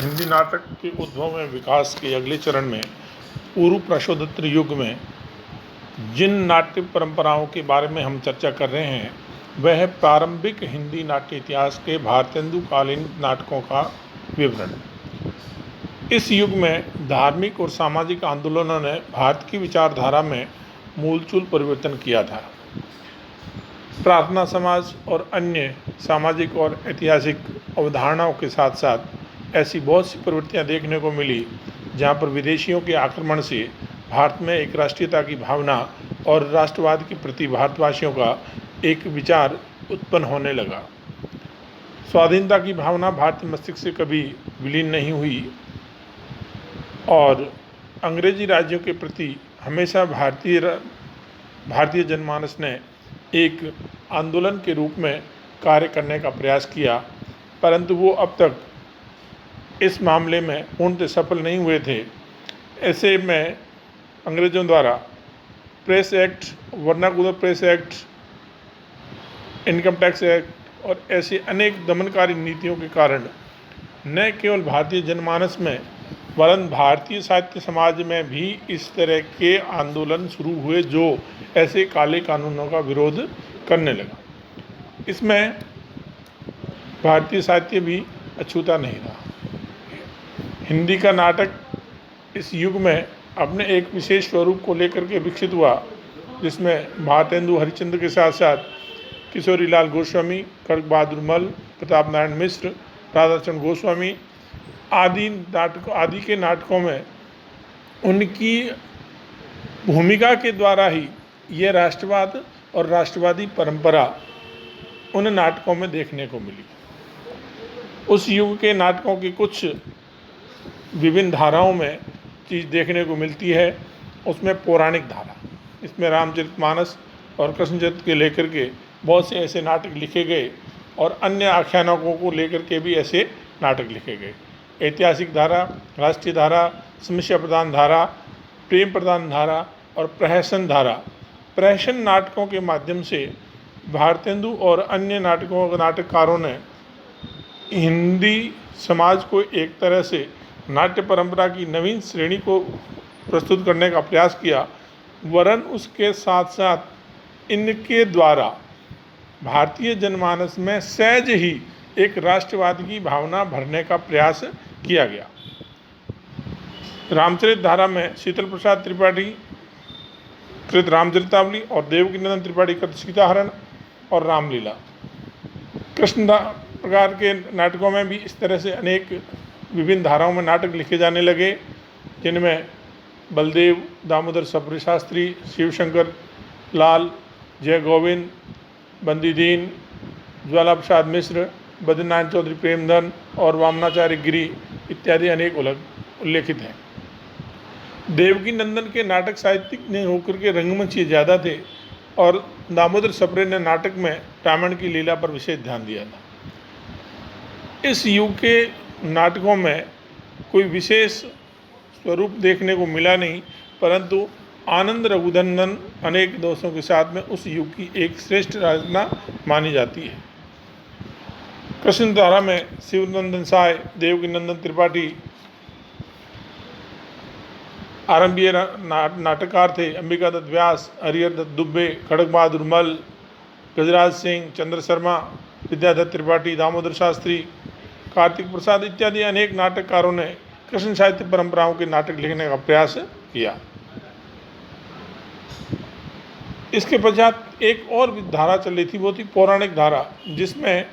हिंदी नाटक के उद्भव में विकास के अगले चरण में पूर्व प्रशोत्तर युग में जिन नाट्य परंपराओं के बारे में हम चर्चा कर रहे हैं वह है प्रारंभिक हिंदी नाट्य इतिहास के भारतेंदु कालीन नाटकों का विवरण। इस युग में धार्मिक और सामाजिक आंदोलनों ने भारत की विचारधारा में मूलचूल परिवर्तन किया था। प्रार्थना समाज और अन्य सामाजिक और ऐतिहासिक अवधारणाओं के साथ साथ ऐसी बहुत सी प्रवृत्तियां देखने को मिली जहां पर विदेशियों के आक्रमण से भारत में एक राष्ट्रीयता की भावना और राष्ट्रवाद के प्रति भारतवासियों का एक विचार उत्पन्न होने लगा। स्वाधीनता की भावना भारतीय मस्तिष्क से कभी विलीन नहीं हुई और अंग्रेजी राज्यों के प्रति हमेशा भारतीय जनमानस ने एक आंदोलन के रूप में कार्य करने का प्रयास किया, परंतु वो अब तक इस मामले में पूर्णतः सफल नहीं हुए थे। ऐसे में अंग्रेज़ों द्वारा press act, vernacular press act, income tax act और ऐसी अनेक दमनकारी नीतियों के कारण न केवल भारतीय जनमानस में वरन भारतीय साहित्य समाज में भी इस तरह के आंदोलन शुरू हुए जो ऐसे काले कानूनों का विरोध करने लगा। इसमें भारतीय साहित्य भी अछूता नहीं रहा। हिंदी का नाटक इस युग में अपने एक विशेष स्वरूप को लेकर के विकसित हुआ, जिसमें भारतेंदु हरिश्चंद्र के साथ साथ किशोरीलाल गोस्वामी, खड़ग बहादुर मल, प्रताप नारायण मिश्र, राधाचरण गोस्वामी आदि के नाटकों में उनकी भूमिका के द्वारा ही ये राष्ट्रवाद और राष्ट्रवादी परंपरा उन नाटकों में देखने को मिली। उस युग के नाटकों की कुछ विभिन्न धाराओं में चीज़ देखने को मिलती है। उसमें पौराणिक धारा, इसमें रामचरितमानस और कृष्णचरित्र के लेकर के बहुत से ऐसे नाटक लिखे गए और अन्य आख्यानकों को लेकर के भी ऐसे नाटक लिखे गए। ऐतिहासिक धारा, राष्ट्रीय धारा, समस्या प्रधान धारा, प्रेम प्रधान धारा और प्रहसन धारा। प्रहसन नाटकों के माध्यम से भारतेंदु और अन्य नाटककारों ने हिंदी समाज को एक तरह से नाट्य परंपरा की नवीन श्रेणी को प्रस्तुत करने का प्रयास किया, वरन उसके साथ साथ इनके द्वारा भारतीय जनमानस में सहज ही एक राष्ट्रवाद की भावना भरने का प्रयास किया गया। रामचरित धारा में शीतल प्रसाद त्रिपाठी कृत रामचरितावली और देवकीनंदन त्रिपाठी कृत सीताहरण और रामलीला। कृष्ण प्रकार के नाटकों में भी इस तरह से अनेक विभिन्न धाराओं में नाटक लिखे जाने लगे, जिनमें बलदेव, दामोदर सप्रे शास्त्री, शिवशंकर लाल, जय गोविंद, बंदी दीन, ज्वाला प्रसाद मिश्र, बद्रीनाथ चौधरी प्रेमधन और वामनाचार्य गिरी इत्यादि अनेक उल्लेखित हैं। देवकी नंदन के नाटक साहित्यिक ने होकर के रंगमंच ज़्यादा थे और दामोदर सप्रे ने नाटक में रामायण की लीला पर विशेष ध्यान दिया था। इस युग के नाटकों में कोई विशेष स्वरूप देखने को मिला नहीं, परंतु आनंद रघुनंदन अनेक दोषों के साथ में उस युग की एक श्रेष्ठ रचना मानी जाती है। कृष्ण धारा में शिवनंदन साय, देवकीनंदन त्रिपाठी आरंभीय नाटककार थे। अंबिका दत्त व्यास, हरिहर दत्त दुबे, खड़ग बहादुर मल, गजराज सिंह, चंद्र शर्मा, विद्याधर त्रिपाठी, दामोदर शास्त्री, कार्तिक प्रसाद इत्यादि अनेक नाटककारों ने कृष्ण साहित्य परंपराओं के नाटक लिखने का प्रयास किया। इसके पश्चात एक और धारा चल रही थी, वो थी पौराणिक धारा, जिसमें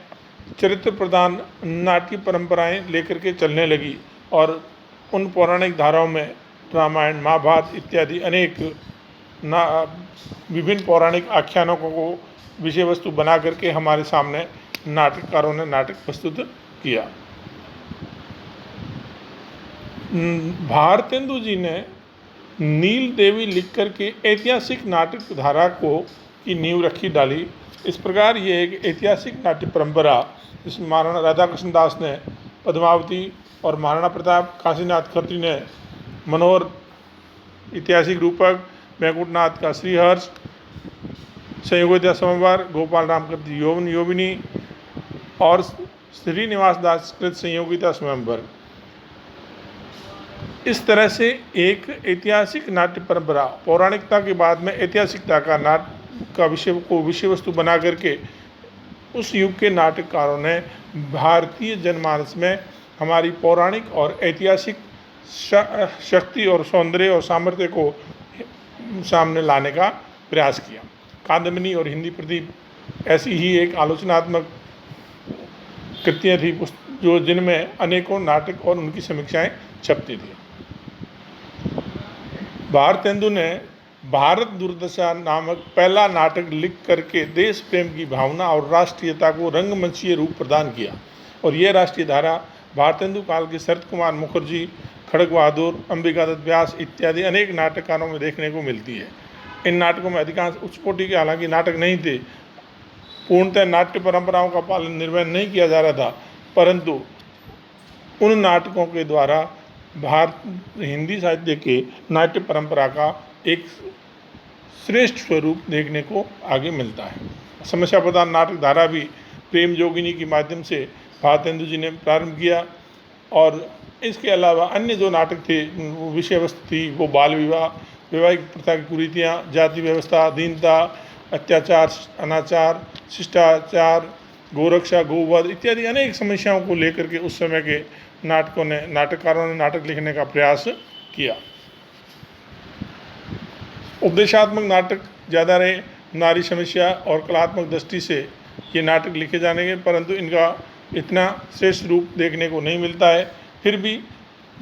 चरित्र प्रधान नाट्य परंपराएं लेकर के चलने लगी और उन पौराणिक धाराओं में रामायण, महाभारत इत्यादि अनेक विभिन्न पौराणिक आख्यानों को विषय वस्तु बना करके हमारे सामने नाटककारों ने नाटक प्रस्तुत किया। भारतेंदु जी ने नील देवी लिख करके ऐतिहासिक नाटक धारा को की नींव रखी डाली। इस प्रकार ये एक ऐतिहासिक नाट्य परंपरा, जिसमें महाराणा राधाकृष्ण दास ने पद्मावती और महाराणा प्रताप, काशीनाथ खत्री ने मनोहर ऐतिहासिक रूपक, बैकुंठनाथ का श्रीहर्ष, संयोगिता समवार, गोपाल राम कृत योगिनी और श्रीनिवास दास कृत संयोगिता स्वयंवर, इस तरह से एक ऐतिहासिक नाट्य परंपरा पौराणिकता के बाद में ऐतिहासिकता का विषय वस्तु बना करके उस युग के नाटककारों ने भारतीय जनमानस में हमारी पौराणिक और ऐतिहासिक शक्ति और सौंदर्य और सामर्थ्य को सामने लाने का प्रयास किया। कादम्बिनी और हिंदी प्रदीप ऐसी ही एक आलोचनात्मक कृतियाँ थी जो जिनमें अनेकों नाटक और उनकी समीक्षाएं छपती थी। भारतेंदु ने भारत दुर्दशा नामक पहला नाटक लिख करके देश प्रेम की भावना और राष्ट्रीयता को रंगमंचीय रूप प्रदान किया और यह राष्ट्रीय धारा भारतेंदु काल के शरत कुमार मुखर्जी, खड़ग बहादुर, अंबिका दत्त व्यास इत्यादि अनेक नाटककारों में देखने को मिलती है। इन नाटकों में अधिकांश उच्चकोटि के हालांकि नाटक नहीं थे, पूर्णतः नाट्य परंपराओं का पालन निर्वहन नहीं किया जा रहा था, परंतु उन नाटकों के द्वारा हिंदी साहित्य के नाट्य परंपरा का एक श्रेष्ठ स्वरूप देखने को आगे मिलता है। समस्या प्रधान नाटक धारा भी प्रेम जोगिनी के माध्यम से भारतेंदु जी ने प्रारंभ किया और इसके अलावा अन्य जो नाटक थे वो विषय वस्तु थी वो बाल विवाह, वैवाहिक प्रथा की कुरीतियाँ, जाति व्यवस्था, दीनता, अत्याचार, अनाचार, शिष्टाचार, गोरक्षा, गोवध इत्यादि अनेक समस्याओं को लेकर के उस समय के नाटककारों ने नाटक लिखने का प्रयास किया। उपदेशात्मक नाटक ज़्यादा रहे, नारी समस्या और कलात्मक दृष्टि से ये नाटक लिखे जाने परंतु इनका इतना श्रेष्ठ रूप देखने को नहीं मिलता है। फिर भी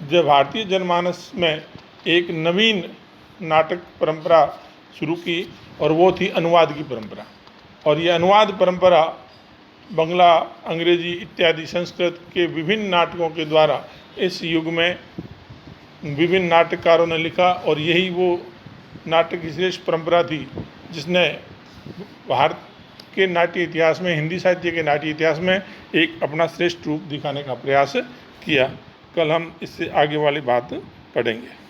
जब भारतीय जनमानस में एक नवीन नाटक परंपरा शुरू की और वो थी अनुवाद की परंपरा, और ये अनुवाद परंपरा बंगला, अंग्रेजी इत्यादि संस्कृत के विभिन्न नाटकों के द्वारा इस युग में विभिन्न नाटककारों ने लिखा और यही वो नाटक की श्रेष्ठ परंपरा थी जिसने भारत के नाट्य इतिहास में, हिंदी साहित्य के नाट्य इतिहास में एक अपना श्रेष्ठ रूप दिखाने का प्रयास किया। कल हम इससे आगे वाली बात पढ़ेंगे।